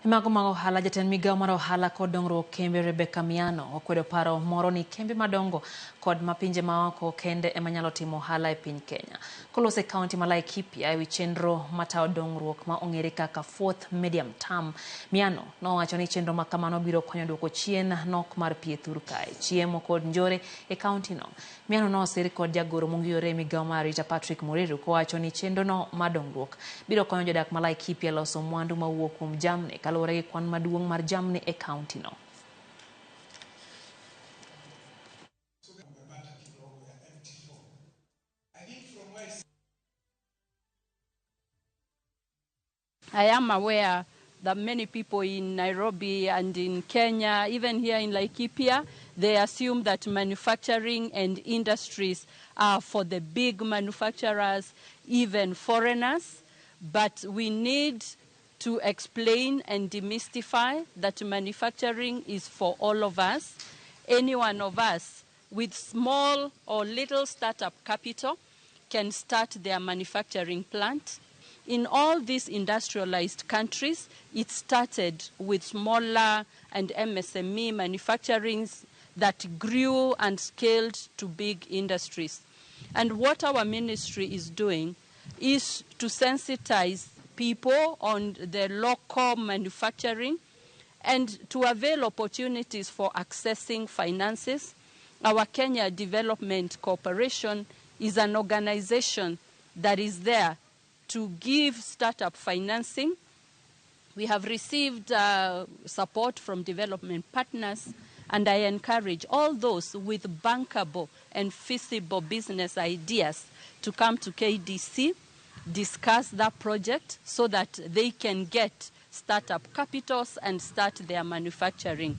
Mago mag ohala jatend migao mar ohala kod dongruok kembe Rebecca Miano okwedo paro moro ni kembe madongo kod mapinje maoko kende ema nyalo timo ohala e piny Kenya. Kolose e kaunti ma Laikipia ewi chenro matayo dongruok ma ong'ere kaka fourth medium term, Miano nowacho ni chenro ma kamano biro konyo duoko chien nok mar pith thur kae, chiemo kod njore e kaunti no. Miano nosir kod jagoro mongiyore e migao mar arita Patrick Muriru kowacho ni chenro no mar dongruok biro konyo jodak ma Laikipia loso mwandu mawuok kuom jamni kaluwore gi kwan maduong' mar jamni e kaunti no. I am aware that many people in Nairobi and in Kenya, even here in Laikipia, they assume that manufacturing and industries are for the big manufacturers, even foreigners. But we need to explain and demystify that manufacturing is for all of us. Any one of us with small or little startup capital can start their manufacturing plant. In all these industrialized countries, it started with smaller and MSME manufacturing that grew and scaled to big industries. And what our ministry is doing is to sensitize people on the local manufacturing and to avail opportunities for accessing finances. Our Kenya Development Corporation is an organization that is there to give startup financing. We have received support from development partners, and I encourage all those with bankable and feasible business ideas to come to KDC, discuss that project so that they can get startup capitals and start their manufacturing.